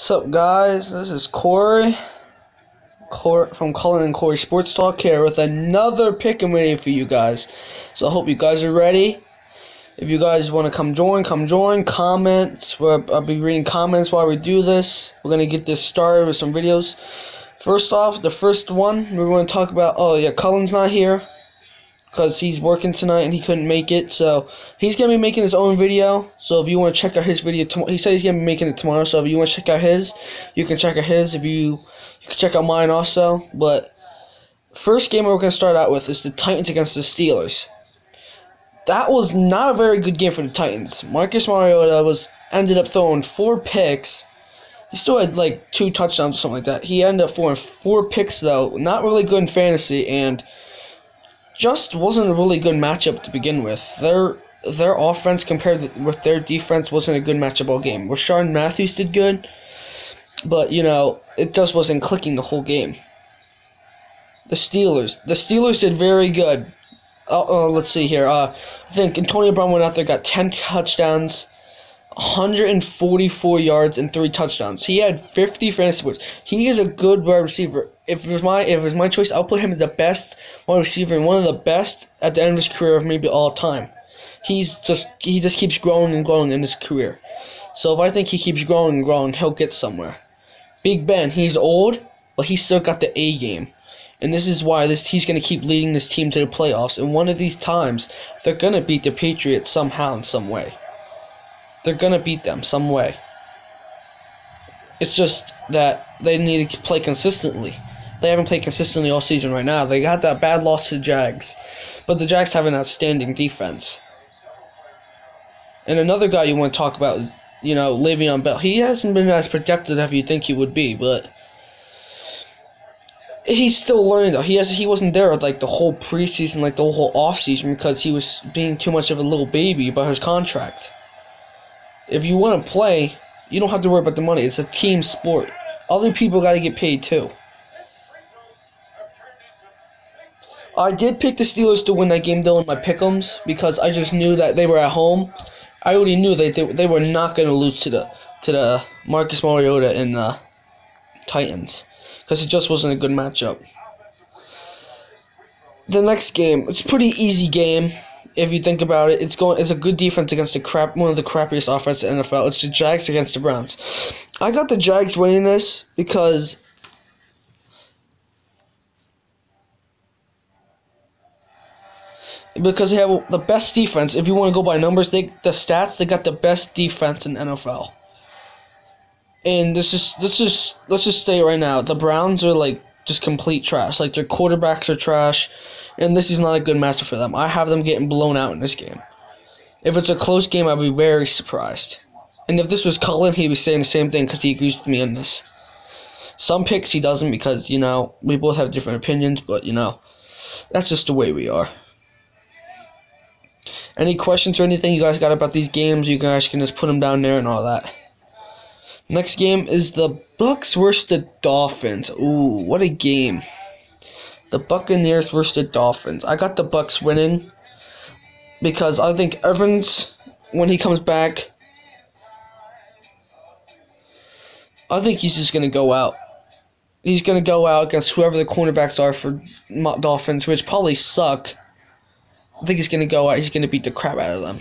What's up, guys? This is Corey from Cullen and Corey Sports Talk here with another Pickem video for you guys. So I hope you guys are ready. If you guys want to come join. Comments. I'll be reading comments while we do this. We're going to get this started with some videos. First off, the first one we're going to talk about, Cullen's not here because he's working tonight and he couldn't make it, so he's gonna be making his own video. So if you want to check out his video tomorrow, he said he's gonna be making it tomorrow, so if you want to check out his, you can check out his. If you can check out mine also. But first game we're gonna start out with is the Titans against the Steelers. That was not a very good game for the Titans. Marcus Mariota ended up throwing 4 picks. He still had like 2 touchdowns or something like that. He ended up throwing 4 picks though. Not really good in fantasy, and just wasn't a really good matchup to begin with. Their offense compared with their defense wasn't a good matchup all game. Rashard Matthews did good, but it just wasn't clicking the whole game. The Steelers did very good. Let's see here. I think Antonio Brown went out there, got 10 touchdowns, 144 yards, and 3 touchdowns. He had 50 fantasy points. He is a good wide receiver. If it was my choice, I'll put him as the best wide receiver and one of the best at the end of his career of maybe all time. He just keeps growing and growing in his career. So if I think he keeps growing and growing, he'll get somewhere. Big Ben, he's old, but he's still got the A game. And this is why he's going to keep leading this team to the playoffs. And one of these times, they're going to beat the Patriots somehow in some way. They're going to beat them some way. It's just that they need to play consistently. They haven't played consistently all season right now. They got that bad loss to the Jags. But the Jags have an outstanding defense. And another guy you want to talk about is, Le'Veon Bell. He hasn't been as productive as you think he would be, but he's still learning though. He wasn't there like the whole preseason, like the whole offseason, because he was being too much of a little baby about his contract. If you want to play, you don't have to worry about the money. It's a team sport. Other people got to get paid too. I did pick the Steelers to win that game though in my pickems because I just knew that they were at home. I already knew that they were not going to lose to the Marcus Mariota and the Titans because it just wasn't a good matchup. The next game, it's a pretty easy game. If you think about it, it's a good defense against one of the crappiest offenses in the NFL. It's the Jags against the Browns. I got the Jags winning this because they have the best defense. If you want to go by numbers, they got the best defense in the NFL. And let's just stay right now. The Browns are like just complete trash. Like their quarterbacks are trash. And this is not a good matchup for them. I have them getting blown out in this game. If it's a close game, I'd be very surprised. And if this was Cullen, he'd be saying the same thing because he agrees with me on this. Some picks he doesn't because, we both have different opinions. But, that's just the way we are. Any questions or anything you guys got about these games, you guys can just put them down there and all that. Next game is the Bucs versus the Dolphins. Ooh, what a game. The Buccaneers versus the Dolphins. I got the Bucs winning because I think Evans, when he comes back, I think he's just going to go out. He's going to go out against whoever the cornerbacks are for Dolphins, which probably suck. I think he's going to go out. He's going to beat the crap out of them.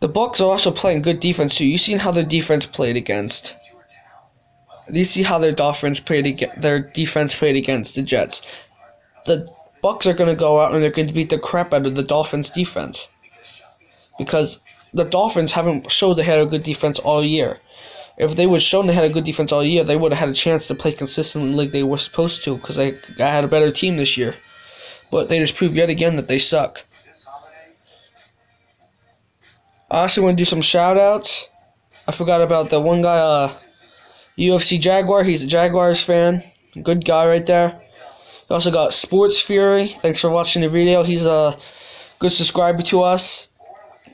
The Bucs are also playing good defense too. You seen how their defense played against? Do you see how their defense played against the Jets? The Bucs are going to go out and they're going to beat the crap out of the Dolphins' defense because the Dolphins haven't showed they had a good defense all year. If they would have shown they had a good defense all year, they would have had a chance to play consistently like they were supposed to because they had a better team this year. But they just proved yet again that they suck. I also want to do some shout-outs. I forgot about the one guy, UFC Jaguar. He's a Jaguars fan. Good guy right there. We also got Sports Fury. Thanks for watching the video. He's a good subscriber to us.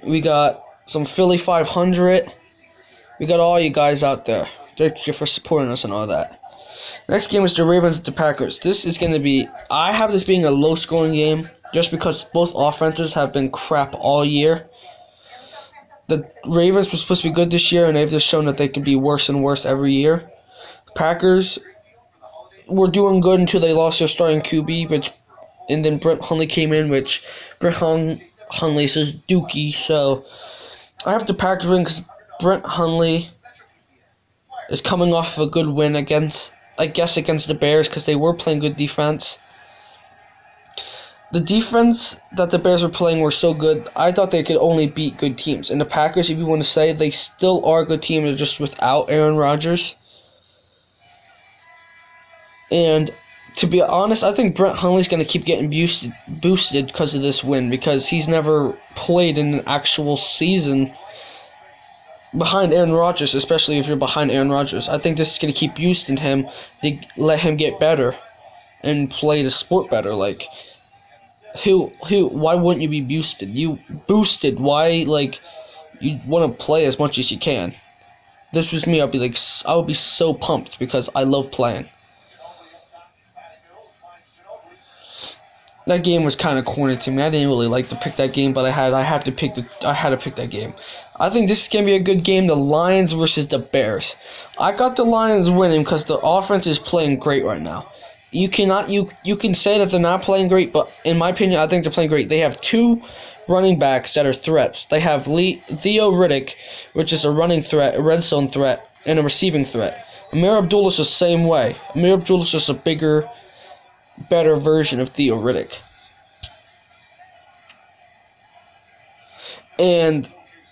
We got some Philly 500. We got all you guys out there. Thank you for supporting us and all that. Next game is the Ravens at the Packers. This is going to be... I have this being a low-scoring game just because both offenses have been crap all year. the Ravens were supposed to be good this year, and they've just shown that they can be worse and worse every year. The Packers were doing good until they lost their starting QB, and then Brett Hundley came in, which Brett Hundley says Dookie. So I have the Packers win because Brett Hundley is coming off of a good win against the Bears because they were playing good defense. The defense that the Bears were playing were so good, I thought they could only beat good teams. And the Packers, if you want to say, they still are a good team, they're just without Aaron Rodgers. And to be honest, I think Brett Hundley's going to keep getting boosted because of this win, because he's never played in an actual season behind Aaron Rodgers, especially if you're behind Aaron Rodgers. I think this is going to keep boosting him to let him get better and play the sport better. Like, why wouldn't you be boosted? You boosted. Why, like, you want to play as much as you can. This was me. I would be so pumped because I love playing. That game was kind of corny to me. I didn't really like to pick that game, but I had to pick that game. I think this is gonna be a good game. The Lions versus the Bears. I got the Lions winning because the offense is playing great right now. You can say that they're not playing great, but in my opinion, I think they're playing great. They have two running backs that are threats. They have Theo Riddick, which is a running threat, a red zone threat, and a receiving threat. Amir Abdullah's the same way. Amir Abdullah's just a bigger, better version of Theo Riddick. And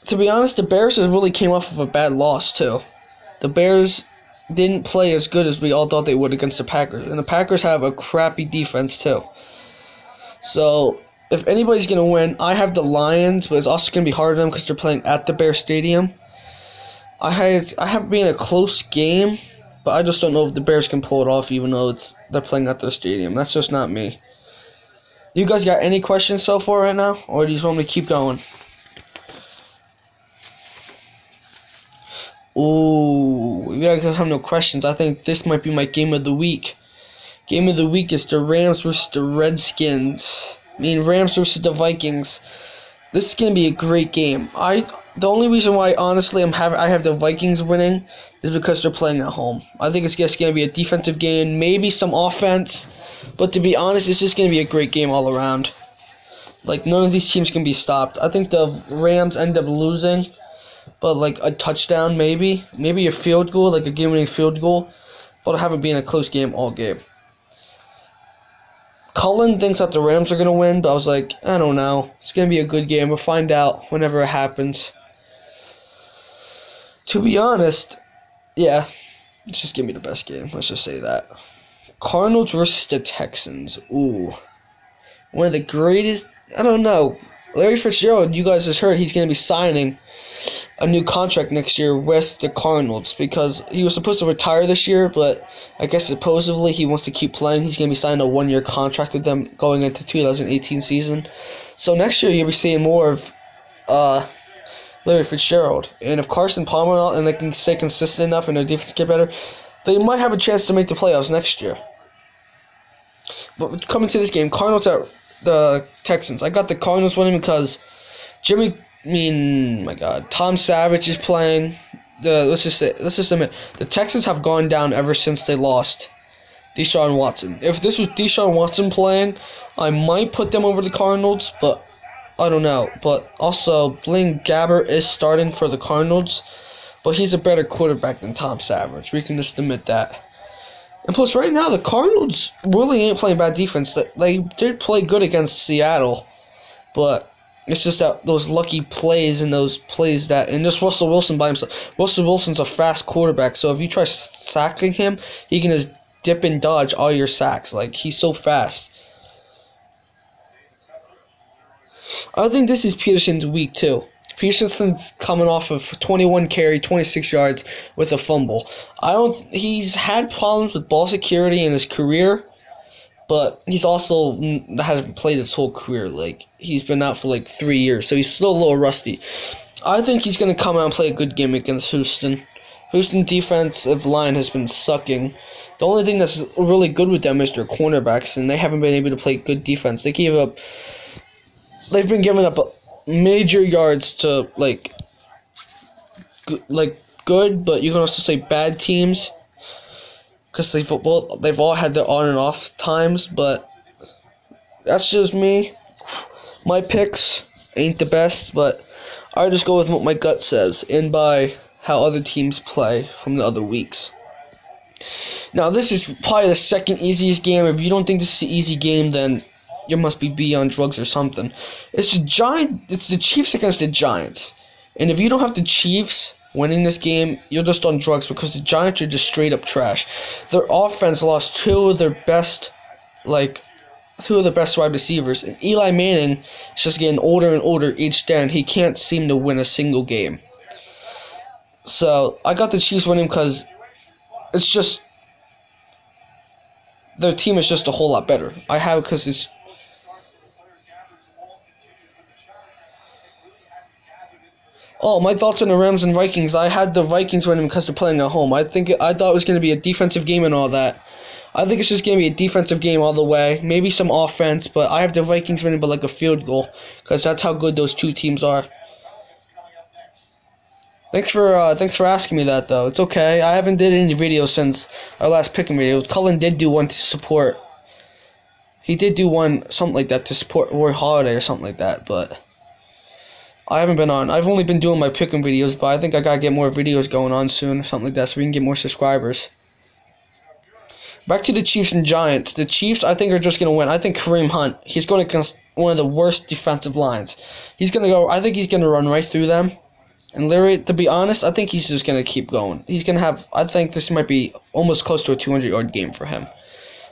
to be honest, the Bears really came off of a bad loss too. The Bears didn't play as good as we all thought they would against the Packers, and the Packers have a crappy defense too. So if anybody's gonna win, I have the Lions, but it's also gonna be hard on them because they're playing at the Bear Stadium. I have it being a close game, but I just don't know if the Bears can pull it off, even though they're playing at their stadium. That's just not me. You guys got any questions so far right now, or do you just want me to keep going? Ooh, we guys have no questions. I think this might be my game of the week. Game of the week is the Rams versus the Redskins. Rams versus the Vikings. This is gonna be a great game. The only reason why, honestly, I have the Vikings winning is because they're playing at home. I think it's just gonna be a defensive game, maybe some offense, but to be honest, it's just gonna be a great game all around. Like, none of these teams can be stopped. I think the Rams end up losing, but like a touchdown, maybe a field goal, like a game-winning field goal, but I have it being a close game all game. Cullen thinks that the Rams are gonna win, but I was like, I don't know. It's gonna be a good game. We'll find out whenever it happens. To be honest, yeah, it's just gonna be the best game. Let's just say that. Cardinals versus the Texans. Ooh, one of the greatest. I don't know. Larry Fitzgerald, you guys just heard he's gonna be signing a new contract next year with the Cardinals because he was supposed to retire this year, but I guess supposedly he wants to keep playing. He's going to be signing a one-year contract with them going into 2018 season. So next year you'll be seeing more of Larry Fitzgerald. And if Carson Palmer and they can stay consistent enough and their defense get better, they might have a chance to make the playoffs next year. But coming to this game, Cardinals at the Texans. I got the Cardinals winning because Tom Savage is playing. Let's just admit, the Texans have gone down ever since they lost Deshaun Watson. If this was Deshaun Watson playing, I might put them over the Cardinals, but I don't know. But also, Blaine Gabbert is starting for the Cardinals, but he's a better quarterback than Tom Savage. We can just admit that. And plus, right now, the Cardinals really ain't playing bad defense. They did play good against Seattle, but it's just that those lucky plays and those plays and just Russell Wilson by himself. Russell Wilson's a fast quarterback, so if you try sacking him, he can just dip and dodge all your sacks. Like, he's so fast. I think this is Peterson's week, too. Peterson's coming off of 21 carry, 26 yards with a fumble. He's had problems with ball security in his career, but he's also hasn't played his whole career. Like, he's been out for like 3 years, so he's still a little rusty. I think he's going to come out and play a good game against Houston. Houston defensive line has been sucking. The only thing that's really good with them is their cornerbacks, and they haven't been able to play good defense. They've been giving up major yards to, like, good, but you can also say bad teams because they've all had their on and off times. But that's just me. My picks ain't the best, but I just go with what my gut says and by how other teams play from the other weeks. Now, this is probably the second easiest game. If you don't think this is an easy game, then you must be on drugs or something. It's the Chiefs against the Giants. And if you don't have the Chiefs winning this game, you're just on drugs because the Giants are just straight up trash. Their offense lost two of their best wide receivers. And Eli Manning is just getting older and older each day, and he can't seem to win a single game. So, I got the Chiefs winning because it's just their team is just a whole lot better. I have it because it's. Oh, my thoughts on the Rams and Vikings. I had the Vikings winning because they're playing at home. I thought it was going to be a defensive game and all that. I think it's just going to be a defensive game all the way. Maybe some offense, but I have the Vikings winning by like a field goal because that's how good those two teams are. Thanks for asking me that, though. It's okay. I haven't did any videos since our last Pickem video. Cullen did do one to support. He did do one, something like that, to support Roy Holiday or something like that, but I haven't been on. I've only been doing my Pickem videos, but I think I gotta get more videos going on soon or something like that so we can get more subscribers. Back to the Chiefs and Giants. The Chiefs, I think, are just gonna win. I think Kareem Hunt, he's going against one of the worst defensive lines. I think he's gonna run right through them. And Larry, to be honest, I think he's just going to keep going. I think this might be almost close to a 200-yard game for him.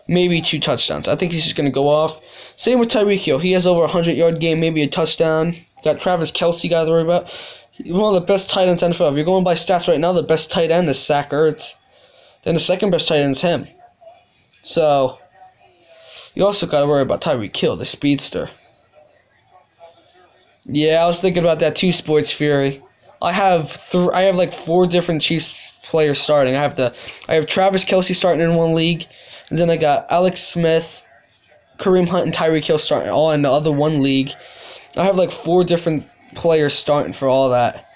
Maybe 2 touchdowns. I think he's just going to go off. Same with Tyreek Hill. He has over a 100-yard game, maybe a touchdown. Got Travis Kelce, got to worry about. One of the best tight ends in the NFL. If you're going by stats right now, the best tight end is Zach Ertz. Then the second best tight end is him. So, you also got to worry about Tyreek Hill, the speedster. Yeah, I was thinking about that too, Sports Fury. I have like 4 different Chiefs players starting. I have Travis Kelce starting in one league, and then I got Alex Smith, Kareem Hunt, and Tyreek Hill starting all in the other one league. I have like 4 different players starting for all that.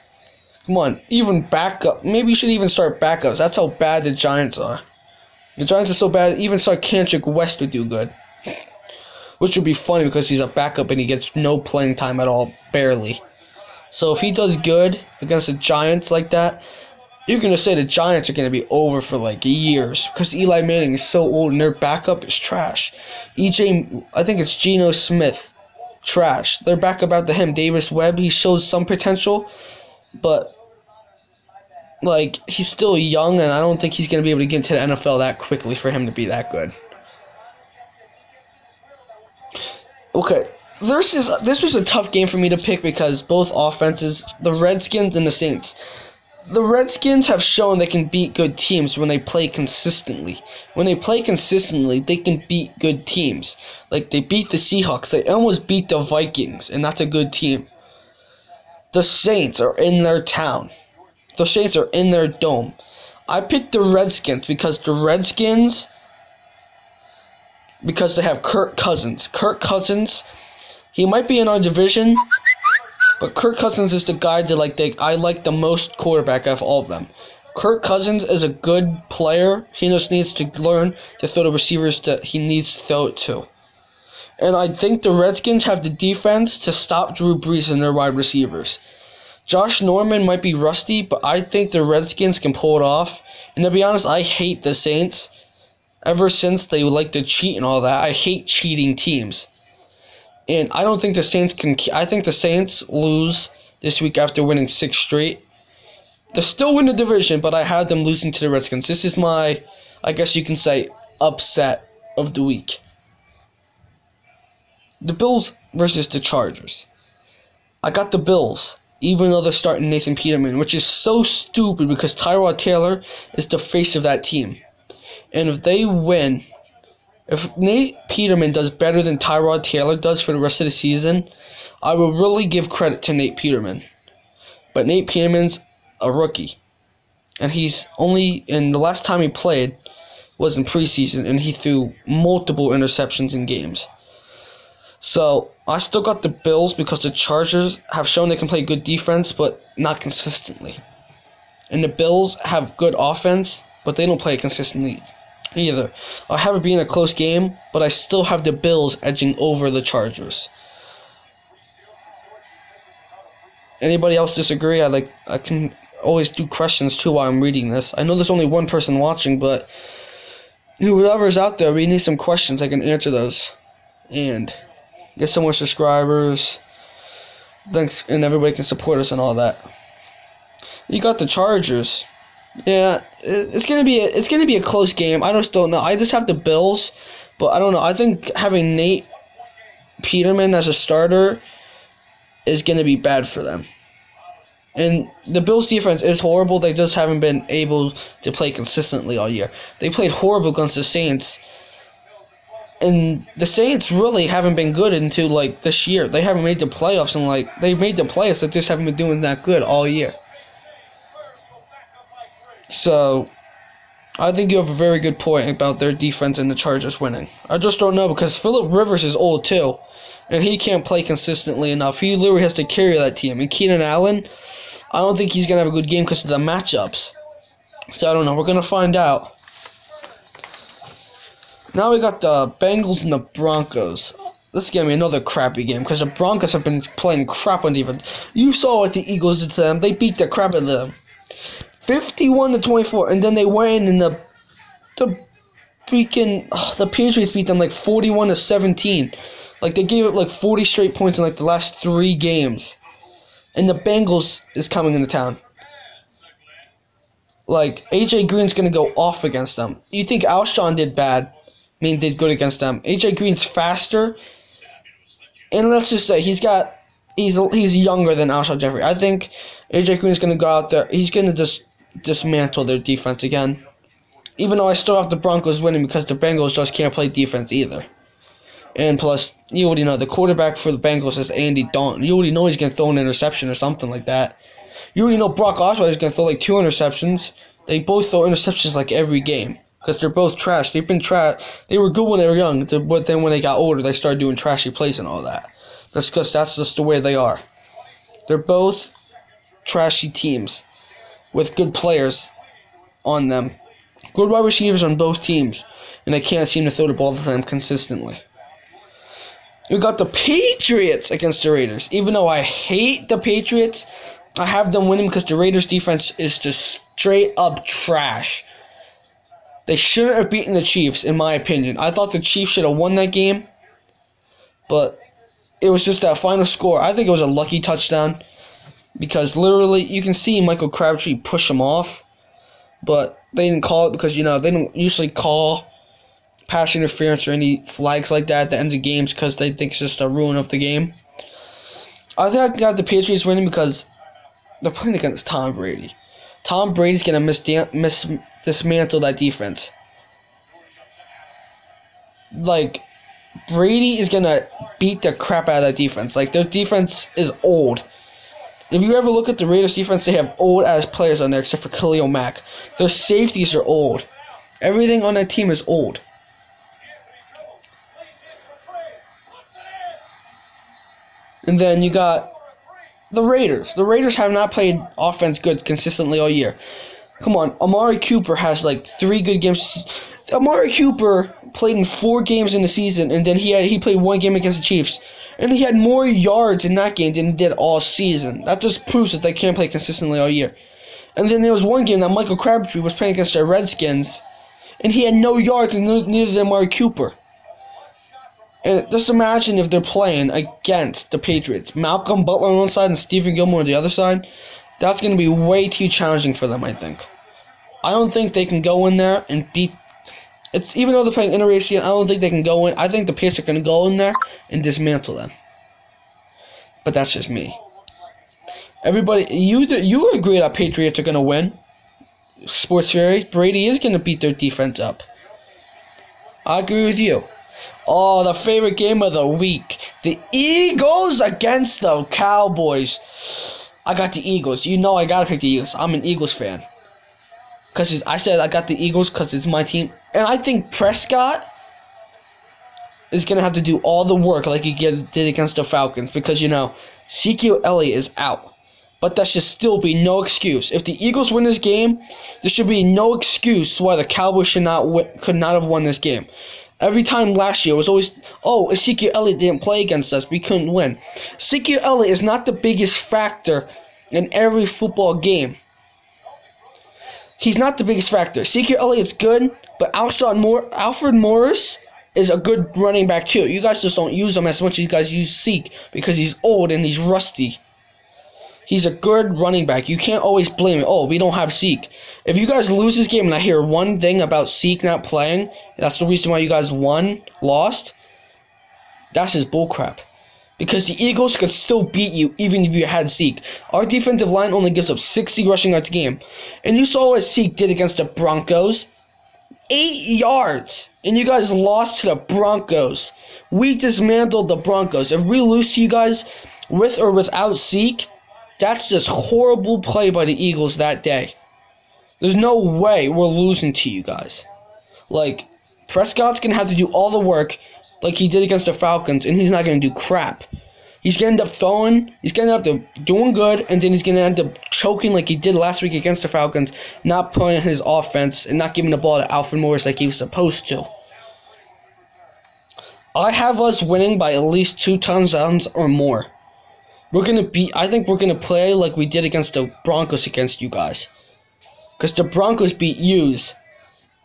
Come on, even backup. Maybe you should even start backups. That's how bad the Giants are. The Giants are so bad, even Sarkantric West would do good. Which would be funny because he's a backup and he gets no playing time at all, barely. So if he does good against the Giants like that, you're going to say the Giants are going to be over for like years because Eli Manning is so old and their backup is trash. I think it's Geno Smith, trash. Their backup after him, Davis Webb, he shows some potential, but like he's still young and I don't think he's going to be able to get into the NFL that quickly for him to be that good. Okay. This was a tough game for me to pick because both offenses, the Redskins and the Saints. The Redskins have shown they can beat good teams when they play consistently. When they play consistently, they can beat good teams. Like, they beat the Seahawks. They almost beat the Vikings, and that's a good team. The Saints are in their town. The Saints are in their dome. I picked the Redskins because they have Kirk Cousins. Kirk Cousins, he might be in our division, but Kirk Cousins is the guy that I like the most quarterback out of all of them. Kirk Cousins is a good player. He just needs to learn to throw the receivers that he needs to throw it to. And I think the Redskins have the defense to stop Drew Brees and their wide receivers. Josh Norman might be rusty, but I think the Redskins can pull it off. And to be honest, I hate the Saints. Ever since they like to cheat and all that, I hate cheating teams. And I don't think the Saints can. I think the Saints lose this week after winning 6 straight. They still win the division, but I have them losing to the Redskins. This is my, I guess you can say, upset of the week. The Bills versus the Chargers. I got the Bills, even though they're starting Nathan Peterman, which is so stupid because Tyrod Taylor is the face of that team. And if they win, if Nate Peterman does better than Tyrod Taylor does for the rest of the season, I will really give credit to Nate Peterman. But Nate Peterman's a rookie. And he's only, and the last time he played was in preseason, and he threw multiple interceptions in games. So, I still got the Bills because the Chargers have shown they can play good defense, but not consistently. And the Bills have good offense, but they don't play consistently either. I have it being a close game, but I still have the Bills edging over the Chargers. Anybody else disagree? I can always do questions too while I'm reading this. I know there's only one person watching, but whoever's out there, we need some questions. I can answer those and get some more subscribers. Thanks, and everybody can support us and all that. You got the Chargers. Yeah, it's gonna be a close game. I just don't know. I just have the Bills, but I don't know. I think having Nate Peterman as a starter is gonna be bad for them. And the Bills' defense is horrible. They just haven't been able to play consistently all year. They played horrible against the Saints. And the Saints really haven't been good until, this year. They haven't made the playoffs, and, they made the playoffs, they just haven't been doing that good all year. So, I think you have a very good point about their defense and the Chargers winning. I just don't know, because Phillip Rivers is old, too. And he can't play consistently enough. He literally has to carry that team. And Keenan Allen, I don't think he's going to have a good game because of the matchups. So, I don't know. We're going to find out. Now we got the Bengals and the Broncos. This is going to be another crappy game because the Broncos have been playing crap on defense. You saw what the Eagles did to them. They beat the crap out of them. 51-24. And then they went in the Patriots beat them 41-17. They gave up 40 straight points in the last 3 games. And the Bengals is coming into town. AJ Green's going to go off against them. You think Alshon did bad. Did good against them. AJ Green's faster. And let's just say he's younger than Alshon Jeffrey. I think AJ Green's going to go out there. He's going to just dismantle their defense again. Even though I still have the Broncos winning because the Bengals just can't play defense either. And plus, you already know, the quarterback for the Bengals is Andy Dalton. You already know he's going to throw an interception or something like that. You already know Brock Osweiler is going to throw 2 interceptions. They both throw interceptions every game. Because they're both trash. They've been trash. They were good when they were young, but then when they got older, they started doing trashy plays and all that. That's because that's just the way they are. They're both trashy teams with good players on them. Good wide receivers on both teams, and they can't seem to throw the ball to them consistently. We got the Patriots against the Raiders. Even though I hate the Patriots, I have them winning because the Raiders' defense is just straight up trash. They shouldn't have beaten the Chiefs, in my opinion. I thought the Chiefs should have won that game, but it was just that final score. I think it was a lucky touchdown because literally you can see Michael Crabtree push him off, but they didn't call it because, they don't usually call pass interference or any flags like that at the end of games because they think it's just a ruin of the game. I think I got the Patriots winning because they're playing against Tom Brady. Tom Brady's going to dismantle that defense. Brady is going to beat the crap out of that defense. Their defense is old. If you ever look at the Raiders defense, they have old-ass players on there except for Khalil Mack. Their safeties are old. Everything on that team is old. And then you got the Raiders. The Raiders have not played offense good consistently all year. Come on, Amari Cooper has 3 good games. Amari Cooper played in 4 games in the season, and then he played 1 game against the Chiefs, and he had more yards in that game than he did all season. That just proves that they can't play consistently all year. And then there was one game that Michael Crabtree was playing against the Redskins, and he had no yards, and neither did Amari Cooper. And just imagine if they're playing against the Patriots. Malcolm Butler on one side and Stephen Gilmore on the other side. That's going to be way too challenging for them, I think. I don't think they can go in there and beat... Even though they're playing interracial, I don't think they can go in. I think the Patriots are going to go in there and dismantle them. But that's just me. Everybody, you agree that Patriots are going to win? Sports Theory, Brady is going to beat their defense up. I agree with you. Oh, the favorite game of the week. The Eagles against the Cowboys. I got the Eagles. You know I got to pick the Eagles. I'm an Eagles fan. Because I said I got the Eagles because it's my team. And I think Prescott is going to have to do all the work like he did against the Falcons. Because, Ezekiel Elliott is out. but that should still be no excuse. If the Eagles win this game, there should be no excuse why the Cowboys could not have won this game. Every time last year, it was always, oh, Ezekiel Elliott didn't play against us, we couldn't win. Ezekiel Elliott is not the biggest factor in every football game. He's not the biggest factor. Ezekiel Elliott's good, but Alfred Morris is a good running back too. You guys just don't use him as much as you guys use Zeke because he's old and he's rusty. He's a good running back. You can't always blame it. Oh, we don't have Zeke. If you guys lose this game and I hear one thing about Zeke not playing, that's the reason why you guys lost, that's just bullcrap. Because the Eagles could still beat you even if you had Zeke. Our defensive line only gives up 60 rushing yards a game. And you saw what Zeke did against the Broncos. 8 yards. And you guys lost to the Broncos. We dismantled the Broncos. If we lose to you guys with or without Zeke, that's just horrible play by the Eagles that day. There's no way we're losing to you guys. Like, Prescott's going to have to do all the work like he did against the Falcons, and he's not going to do crap. He's going to end up throwing, he's going to end up doing good, and then he's going to end up choking like he did last week against the Falcons, not playing his offense, and not giving the ball to Alfred Morris like he was supposed to. I have us winning by at least 2 touchdowns or more. I think we're going to play like we did against the Broncos against you guys. Because the Broncos beat yous,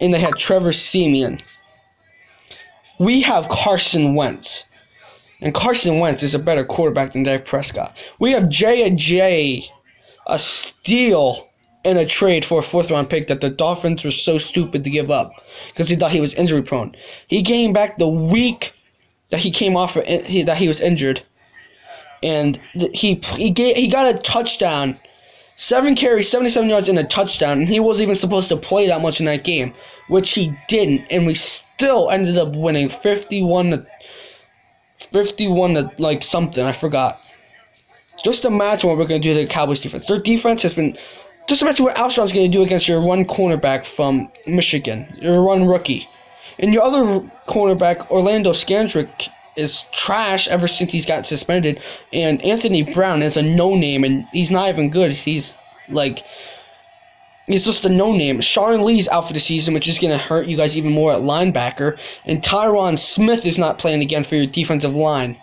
and they had Trevor Siemian. We have Carson Wentz. And Carson Wentz is a better quarterback than Dak Prescott. We have J.J., a steal in a trade for a 4th-round pick that the Dolphins were so stupid to give up because they thought he was injury-prone. He came back the week that he came off that he was injured, and he got a touchdown, 7 carries, 77 yards, and a touchdown, and he wasn't even supposed to play that much in that game, which he didn't, and we still ended up winning 51 to like something, I forgot. Just imagine what we're going to do to the Cowboys defense. Their defense has been, just imagine what Alshon's going to do against your one cornerback from Michigan, your one rookie. And your other cornerback, Orlando Scandrick, is trash ever since he's got suspended. And Anthony Brown is a no-name, and he's not even good. He's just a no-name. Sharon Lee's out for the season, which is going to hurt you guys even more at linebacker. And Tyron Smith is not playing again for your defensive line.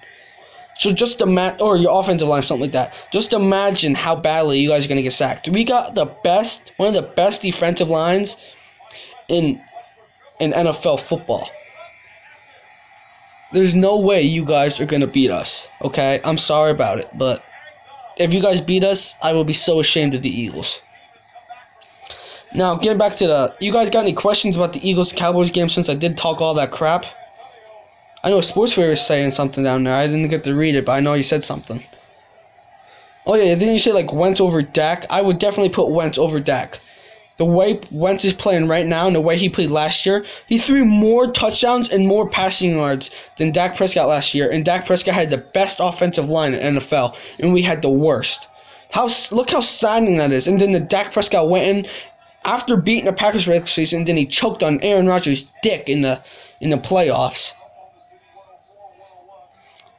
So just imagine, or your offensive line, something like that. Just imagine how badly you guys are going to get sacked. We got one of the best defensive lines in NFL football. There's no way you guys are going to beat us, okay? I'm sorry about it, but if you guys beat us, I will be so ashamed of the Eagles. Now, getting back to you guys got any questions about the Eagles-Cowboys game since I did talk all that crap? I know SportsFair is saying something down there. I didn't get to read it, but I know he said something. Oh, yeah, didn't you say, like, Wentz over Dak? I would definitely put Wentz over Dak. The way Wentz is playing right now and the way he played last year, he threw more touchdowns and more passing yards than Dak Prescott last year, and Dak Prescott had the best offensive line in the NFL, and we had the worst. Look how saddening that is. And then the Dak Prescott went in after beating the Packers regular season, and then he choked on Aaron Rodgers' dick in the playoffs.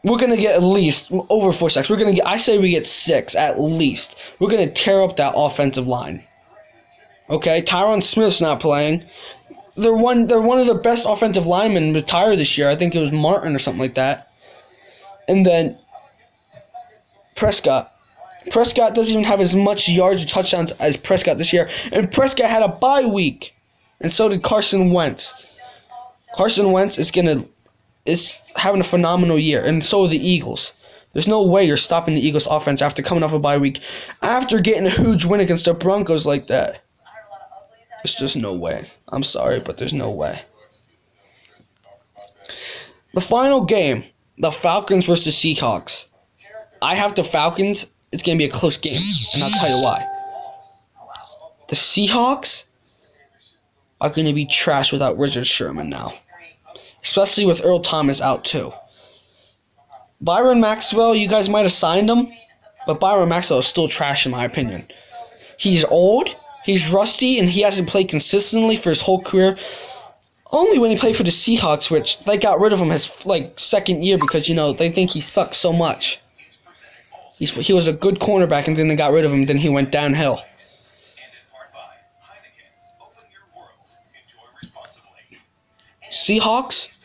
We're going to get at least over 4 sacks. I say we get 6 at least. We're going to tear up that offensive line. Okay, Tyron Smith's not playing. They're one of the best offensive linemen retired this year. I think it was Martin or something like that. And then Prescott. Prescott doesn't even have as much yards or touchdowns as Prescott this year. And Prescott had a bye week. And so did Carson Wentz. Carson Wentz is having a phenomenal year. And so are the Eagles. There's no way you're stopping the Eagles offense after coming off a bye week. After getting a huge win against the Broncos like that. There's just no way. I'm sorry, but there's no way. The final game, the Falcons versus Seahawks. I have the Falcons. It's going to be a close game, and I'll tell you why. The Seahawks are going to be trash without Richard Sherman now. Especially with Earl Thomas out, too. Byron Maxwell, you guys might have signed him, but Byron Maxwell is still trash in my opinion. He's old. He's rusty, and he hasn't played consistently for his whole career. Only when he played for the Seahawks, which they got rid of him his second year because, they think he sucks so much. He was a good cornerback, and then they got rid of him. Then he went downhill. Seahawks,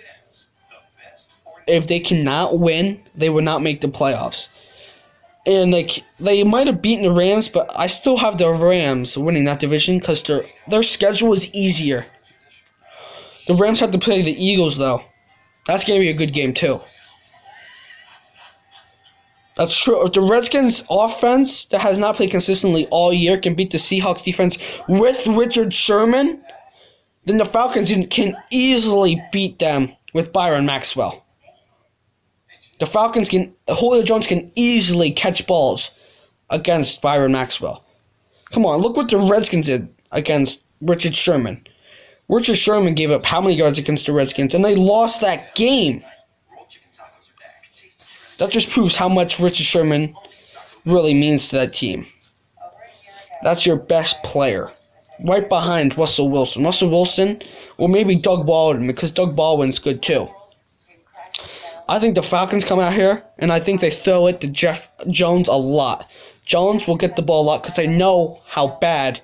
if they cannot win, they will not make the playoffs. And like they might have beaten the Rams, but I still have the Rams winning that division because their schedule is easier. The Rams have to play the Eagles though. That's gonna be a good game too. That's true. If the Redskins offense that has not played consistently all year can beat the Seahawks defense with Richard Sherman, then the Falcons can easily beat them with Byron Maxwell. The Falcons Julio Jones can easily catch balls against Byron Maxwell. Come on, look what the Redskins did against Richard Sherman. Richard Sherman gave up how many yards against the Redskins, and they lost that game. That just proves how much Richard Sherman really means to that team. That's your best player. Right behind Russell Wilson. Russell Wilson, or maybe Doug Baldwin, because Doug Baldwin's good too. I think the Falcons come out here, and I think they throw it to Jeff Jones a lot. Jones will get the ball a lot because they know how bad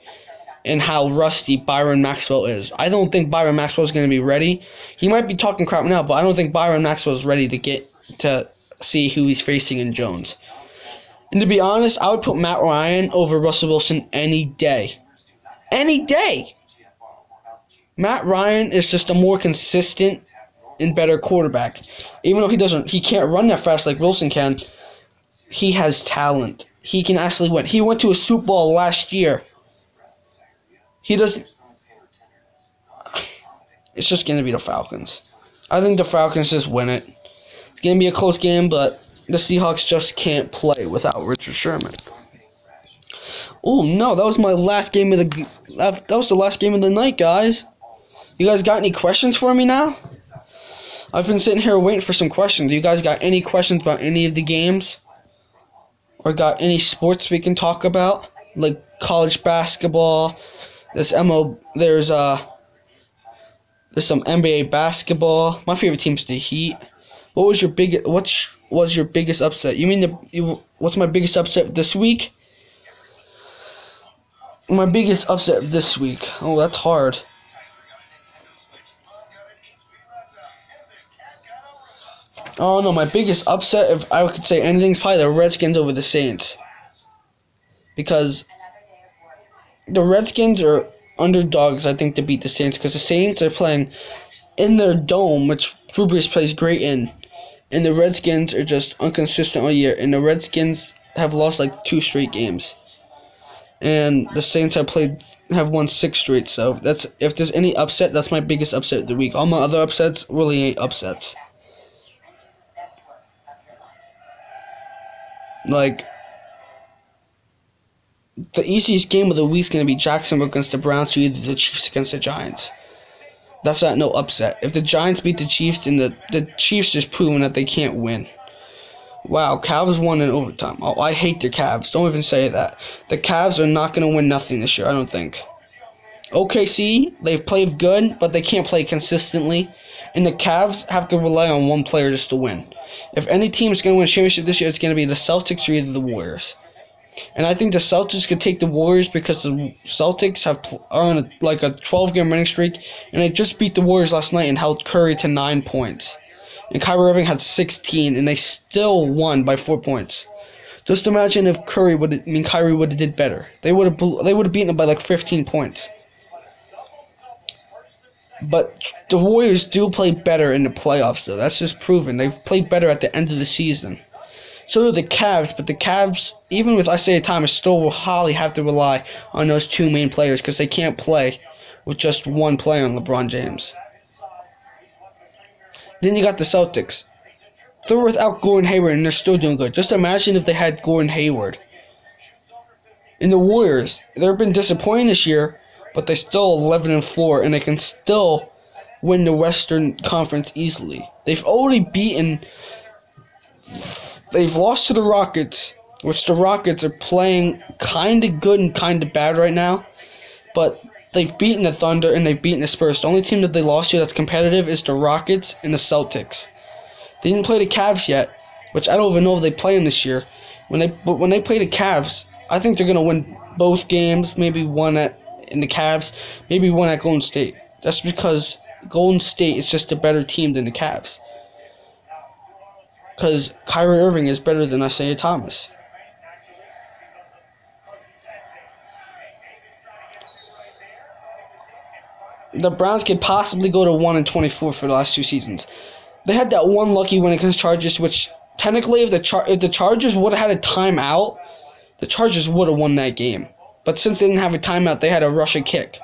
and how rusty Byron Maxwell is. I don't think Byron Maxwell is going to be ready. He might be talking crap now, but I don't think Byron Maxwell is ready to see who he's facing in Jones. And to be honest, I would put Matt Ryan over Russell Wilson any day. Any day! Matt Ryan is just a more consistent and better quarterback. Even though he can't run that fast like Wilson can, he has talent. He can actually win. He went to a Super Bowl last year. He doesn't. It's just going to be the Falcons. I think the Falcons just win it. It's going to be a close game, but the Seahawks just can't play without Richard Sherman. Oh no, that was my last game of that was the last game of the night, guys. You guys got any questions for me now? I've been sitting here waiting for some questions. You guys got any questions about any of the games? Or got any sports we can talk about? Like college basketball. There's some NBA basketball. My favorite team's the Heat. What was your biggest upset? You mean what's my biggest upset this week? My biggest upset this week. Oh, that's hard. Oh no, my biggest upset, if I could say anything, is probably the Redskins over the Saints. Because the Redskins are underdogs, I think, to beat the Saints. Because the Saints are playing in their dome, which Drew Brees plays great in. And the Redskins are just inconsistent all year. And the Redskins have lost like 2 straight games. And the Saints have won 6 straight. So if there's any upset, that's my biggest upset of the week. All my other upsets really ain't upsets. Like, the easiest game of the week is going to be Jacksonville against the Browns, or either the Chiefs against the Giants. That's not no upset. If the Giants beat the Chiefs, then the Chiefs just proven that they can't win. Wow, Cavs won in overtime. Oh, I hate the Cavs. Don't even say that. The Cavs are not going to win nothing this year, I don't think. OKC, they've played good, but they can't play consistently. And the Cavs have to rely on one player just to win. If any team is going to win a championship this year, it's going to be the Celtics or either the Warriors. And I think the Celtics could take the Warriors because the Celtics are on a 12-game winning streak, and they just beat the Warriors last night and held Curry to 9 points. And Kyrie Irving had 16, and they still won by 4 points. Just imagine if Kyrie would have did better. They would have beaten them by like 15 points. But the Warriors do play better in the playoffs, though. That's just proven. They've played better at the end of the season. So do the Cavs, but the Cavs, even with Isaiah Thomas, still will highly have to rely on those 2 main players because they can't play with just one player on LeBron James. Then you got the Celtics. They're without Gordon Hayward, and they're still doing good. Just imagine if they had Gordon Hayward. And the Warriors, they've been disappointing this year, but they're still 11-4, and they can still win the Western Conference easily. They've lost to the Rockets, which the Rockets are playing kind of good and kind of bad right now, but they've beaten the Thunder and they've beaten the Spurs. The only team that they lost to that's competitive is the Rockets and the Celtics. They didn't play the Cavs yet, which I don't even know if they play them this year. when they play the Cavs, I think they're gonna win both games. Maybe one in the Cavs, maybe one at Golden State. That's because Golden State is just a better team than the Cavs. Because Kyrie Irving is better than Isaiah Thomas. The Browns could possibly go to 1-24 for the last 2 seasons. They had that one lucky win against Chargers, which technically, if the Chargers would have had a timeout, the Chargers would have won that game. But since they didn't have a timeout, they had to rush a kick.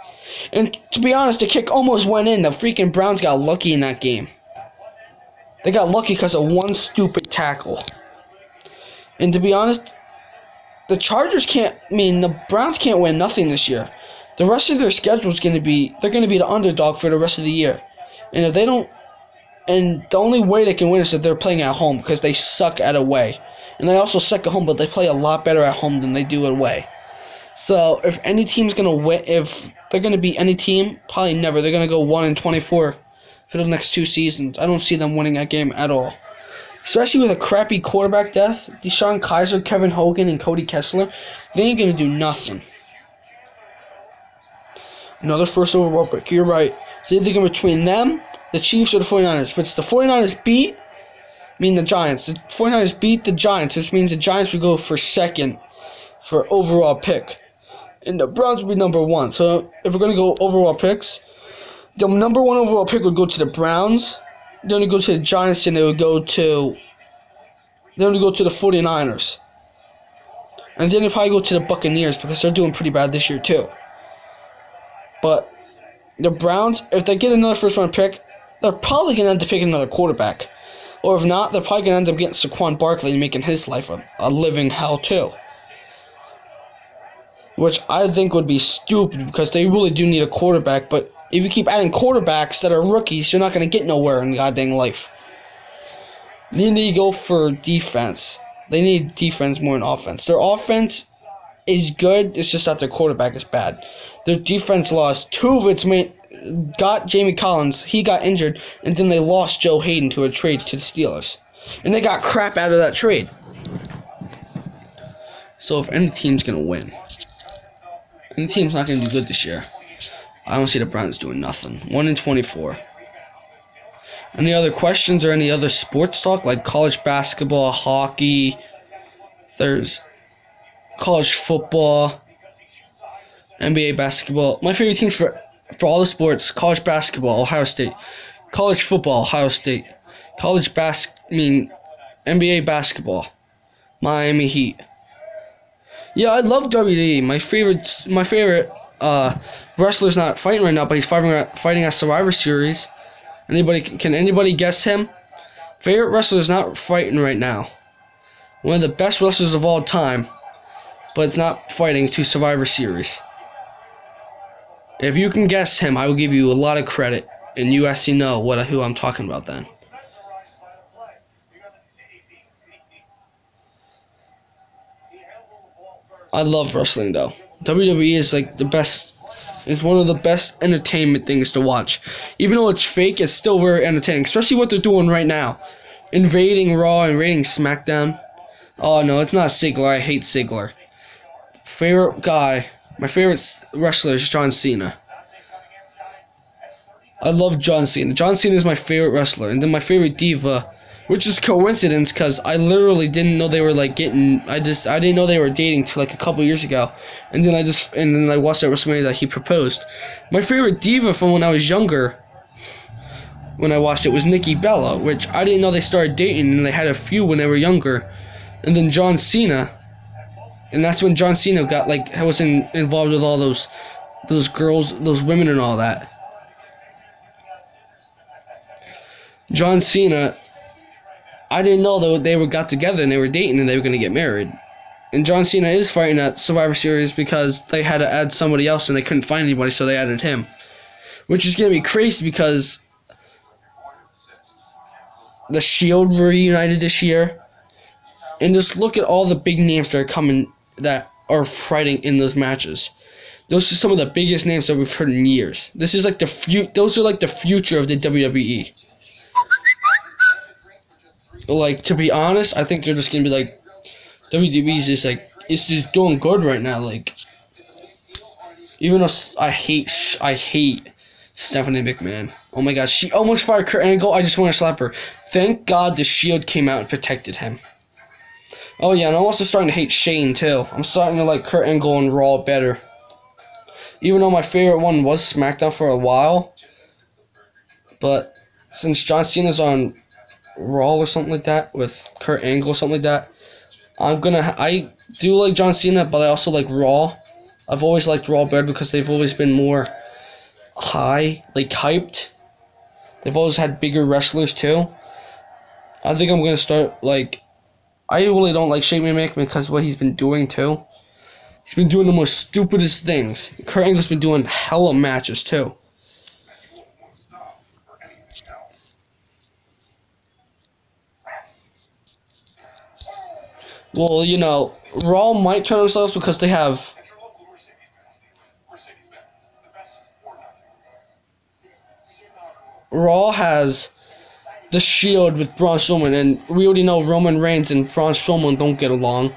And to be honest, the kick almost went in. The freaking Browns got lucky in that game. They got lucky because of one stupid tackle. And to be honest, the Browns can't win nothing this year. The rest of their schedule is they're going to be the underdog for the rest of the year. And if they don't, and the only way they can win is if they're playing at home, because they suck at away. And they also suck at home, but they play a lot better at home than they do away. So if any team's going to win, if they're going to beat any team, probably never. They're going to go 1-24 for the next 2 seasons. I don't see them winning that game at all. Especially with a crappy quarterback death, Deshaun Kaiser, Kevin Hogan, and Cody Kessler, they ain't going to do nothing. Another first overall pick. You're right. It's either between them, the Chiefs, or the 49ers. But it's the 49ers beat, the Giants. The 49ers beat the Giants, which means the Giants would go for second for overall pick. And the Browns would be number 1. So if we're going to go overall picks, the number 1 overall pick would go to the Browns. Then it would go to the Giants, and they would go to the 49ers. And then they'd probably go to the Buccaneers because they're doing pretty bad this year too. But the Browns, if they get another first-round pick, they're probably going to end up picking another quarterback. Or if not, they're probably going to end up getting Saquon Barkley and making his life a living hell too. Which I think would be stupid because they really do need a quarterback. But if you keep adding quarterbacks that are rookies, you're not going to get nowhere in goddamn life. They need to go for defense. They need defense more than offense. Their offense is good, it's just that their quarterback is bad. Their defense lost 2 of its main, got Jamie Collins, he got injured, and then they lost Joe Hayden to a trade to the Steelers. And they got crap out of that trade. So if any team's going to win, any team's not going to do good this year, I don't see the Browns doing nothing. 1-24. Any other questions or any other sports talk, like college basketball, hockey, there's college football, NBA basketball. My favorite teams for all the sports: college basketball, Ohio State; college football, Ohio State; NBA basketball, Miami Heat. Yeah, I love WWE. My favorite wrestler's not fighting right now, but he's fighting at Survivor Series. Can anybody guess him? Favorite wrestler's not fighting right now. One of the best wrestlers of all time, but it's not fighting to Survivor Series. If you can guess him, I will give you a lot of credit, and you actually know who I'm talking about then. I love wrestling, though. WWE is like the best. It's one of the best entertainment things to watch. Even though it's fake, it's still very entertaining, especially what they're doing right now. Invading Raw, invading SmackDown. Oh, no, it's not Ziggler. I hate Ziggler. Favorite guy, my favorite wrestler is John Cena. I love John Cena. John Cena is my favorite wrestler. And then my favorite diva, which is coincidence because I literally didn't know they were like getting. I didn't know they were dating till like a couple years ago, and then I watched at WrestleMania that he proposed. My favorite diva from when I was younger, when I watched it, was Nikki Bella, which I didn't know they started dating, and they had a feud when they were younger, and then John Cena, and that's when John Cena was involved with all those girls, those women, and all that. John Cena. I didn't know that they got together and they were dating and they were going to get married. And John Cena is fighting at Survivor Series because they had to add somebody else and they couldn't find anybody, so they added him. Which is going to be crazy because the Shield reunited this year. And just look at all the big names that are fighting in those matches. Those are some of the biggest names that we've heard in years. This is like those are like the future of the WWE. Like, to be honest, I think they're just going to be like WWE is just like it's just doing good right now. Like even though I hate Stephanie McMahon. Oh my gosh, she almost fired Kurt Angle. I just want to slap her. Thank God the Shield came out and protected him. Oh yeah, and I'm also starting to hate Shane too. I'm starting to like Kurt Angle and Raw better. Even though my favorite one was SmackDown for a while. But since John Cena's on Raw or something like that, with Kurt Angle or something like that, I do like John Cena, but I also like Raw. I've always liked Raw better because they've always been more hyped. They've always had bigger wrestlers too. I think I'm gonna start like. I really don't like Shane McMahon because of what he's been doing too. He's been doing the most stupidest things. Kurt Angle's been doing hella matches too. Well, you know, Raw might turn themselves because they have Raw has the Shield with Braun Strowman, and we already know Roman Reigns and Braun Strowman don't get along.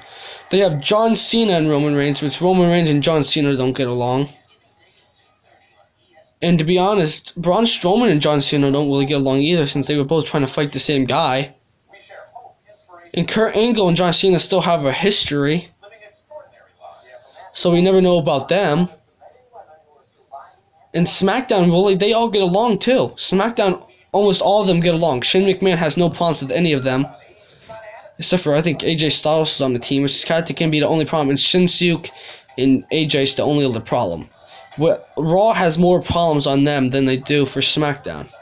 They have John Cena and Roman Reigns, which Roman Reigns and John Cena don't get along. And to be honest, Braun Strowman and John Cena don't really get along either, since they were both trying to fight the same guy. And Kurt Angle and John Cena still have a history, so we never know about them. And SmackDown, really, they all get along too. SmackDown, almost all of them get along. Shane McMahon has no problems with any of them. Except for, I think, AJ Styles is on the team, which is kind of can be the only problem. And Shinsuke and AJ is the only other problem. Raw has more problems on them than they do for SmackDown.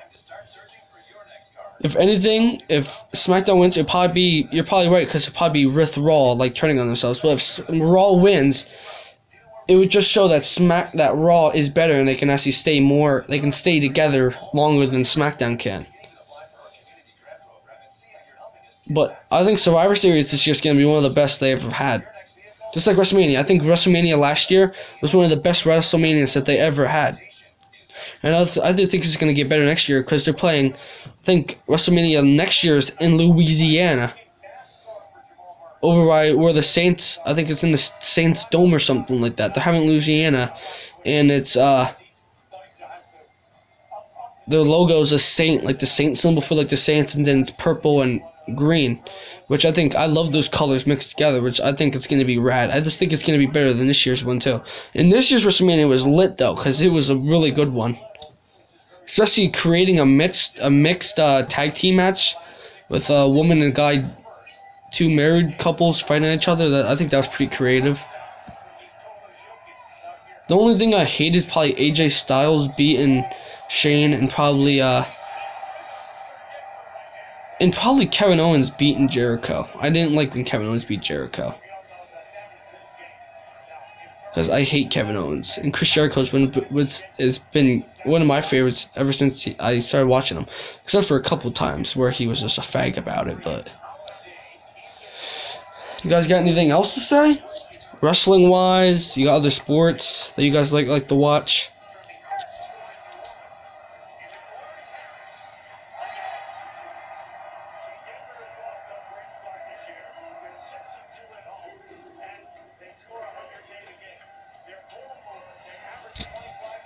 If anything, if SmackDown wins, you're probably right, because it'll probably be with Raw, like, turning on themselves. But if Raw wins, it would just show that Raw is better and they can actually they can stay together longer than SmackDown can. But I think Survivor Series this year is going to be one of the best they ever had. Just like WrestleMania. I think WrestleMania last year was one of the best WrestleManias that they ever had. And I do think it's going to get better next year because they're playing, I think WrestleMania next year is in Louisiana. Over by where the Saints, I think it's in the Saints Dome or something like that. They're having Louisiana, and it's their logo is a saint, like the saint symbol for like the Saints, and then it's purple and green, which I love those colors mixed together, which I think it's going to be rad. I just think it's going to be better than this year's one too. And this year's WrestleMania was lit though, because it was a really good one, especially creating a mixed tag team match with a woman and a guy. Two married couples fighting each other. I think that was pretty creative. The only thing I hated is probably AJ Styles beating Shane, and probably Kevin Owens beating Jericho. I didn't like when Kevin Owens beat Jericho, because I hate Kevin Owens, and Chris Jericho has been one of my favorites ever since I started watching him, except for a couple times where he was just a fag about it. But you guys got anything else to say? Wrestling wise, you got other sports that you guys like to watch?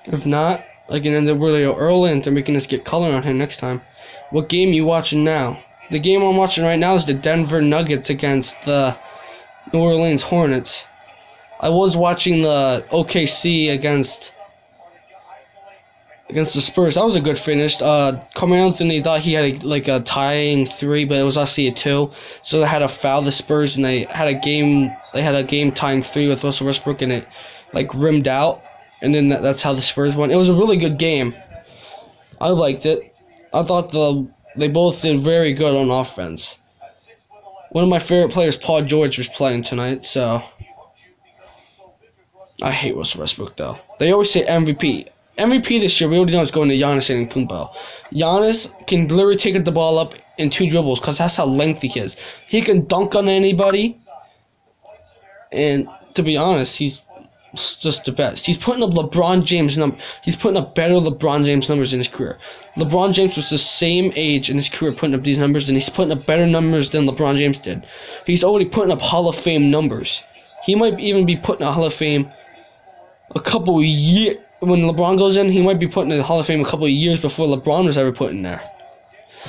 If not, I can end up really early and they're making us get color on him next time. What game you watching now? The game I'm watching right now is the Denver Nuggets against the New Orleans Hornets. I was watching the OKC against the Spurs. That was a good finish. Carmelo Anthony thought he had a tying 3, but it was actually a 2. So they had to foul the Spurs, and they had a game tying 3 with Russell Westbrook, and it rimmed out. And then that's how the Spurs won. It was a really good game. I liked it. I thought they both did very good on offense. One of my favorite players, Paul George, was playing tonight, so I hate Russell Westbrook, though. They always say MVP. MVP this year, we already know it's going to Giannis Antetokounmpo. Giannis can literally take the ball up in 2 dribbles because that's how lengthy he is. He can dunk on anybody, and to be honest, he's just the best. He's putting up LeBron James He's putting up better LeBron James numbers in his career. LeBron James was the same age in his career putting up these numbers, and he's putting up better numbers than LeBron James did. He's already putting up Hall of Fame numbers. He might even be putting a Hall of Fame a couple of years. When LeBron goes in, he might be putting in the Hall of Fame a couple of years before LeBron was ever put in there.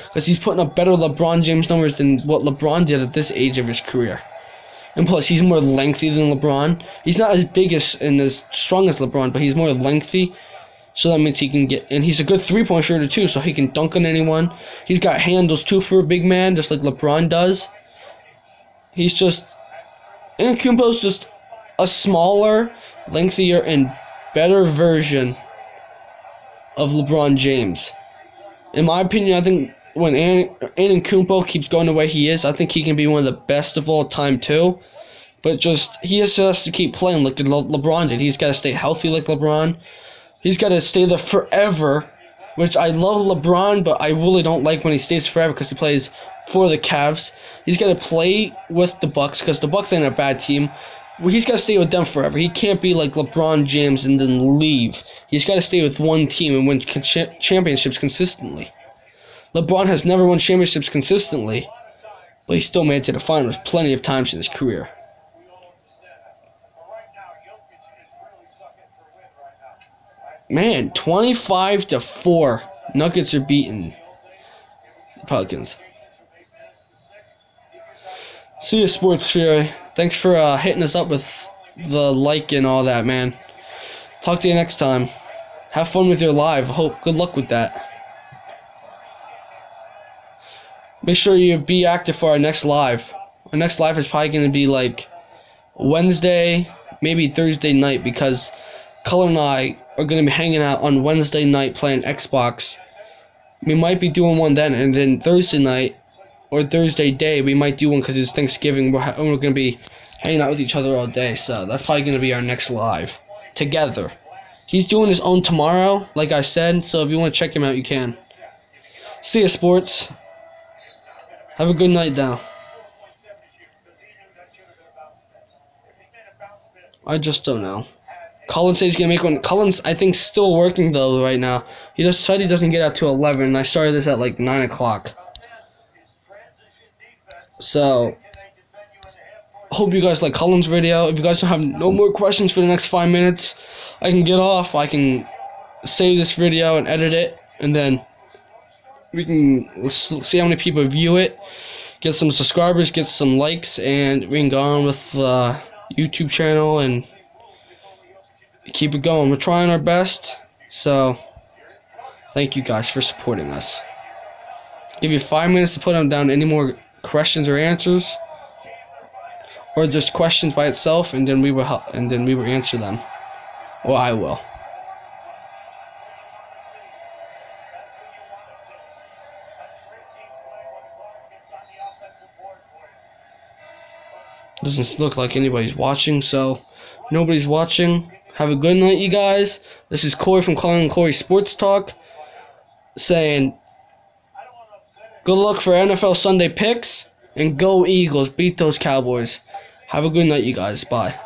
Because he's putting up better LeBron James numbers than what LeBron did at this age of his career. And plus, he's more lengthy than LeBron. He's not as big as and as strong as LeBron, but he's more lengthy. So that means he can get... And he's a good three-point shooter, too, so he can dunk on anyone. He's got handles, too, for a big man, just like LeBron does. He's just... Antetokounmpo's just a smaller, lengthier, and better version of LeBron James. In my opinion, I think when Antetokounmpo keeps going the way he is, I think he can be one of the best of all time too. But just he has to keep playing like LeBron did. He's got to stay healthy like LeBron. He's got to stay there forever, which I love LeBron, but I really don't like when he stays forever because he plays for the Cavs. He's got to play with the Bucks because the Bucks ain't a bad team. He's got to stay with them forever. He can't be like LeBron James and then leave. He's got to stay with one team and win championships consistently. LeBron has never won championships consistently, but he still made it to the finals plenty of times in his career. Man, 25-4. Nuggets are beating the Pelicans. See you, Sports Fury. Thanks for hitting us up with the like and all that, man. Talk to you next time. Have fun with your live. Good luck with that. Make sure you be active for our next live. Our next live is probably going to be like Wednesday, maybe Thursday night, because Color and I are going to be hanging out on Wednesday night playing Xbox. We might be doing one then, and then Thursday night or Thursday day we might do one because it's Thanksgiving. We're going to be hanging out with each other all day, so that's probably going to be our next live together. He's doing his own tomorrow, like I said, so if you want to check him out, you can. See ya, sports. Have a good night now. I just don't know. Collins said he's going to make one. Collins, I think, still working, though, right now. He just said he doesn't get out to 11, and I started this at, like, 9 o'clock. So, hope you guys like Collins' video. If you guys don't have no more questions for the next 5 minutes, I can get off. I can save this video and edit it, and then we can see how many people view it, get some subscribers, get some likes, and we can go on with the YouTube channel and keep it going. We're trying our best, so thank you guys for supporting us. Give you 5 minutes to put them down any more questions or answers, or just questions by itself, and then we will answer them, or I will. Doesn't look like anybody's watching, so nobody's watching. Have a good night, you guys. This is Corey from Colin and Corey Sports Talk saying good luck for NFL Sunday picks, and go Eagles. Beat those Cowboys. Have a good night, you guys. Bye.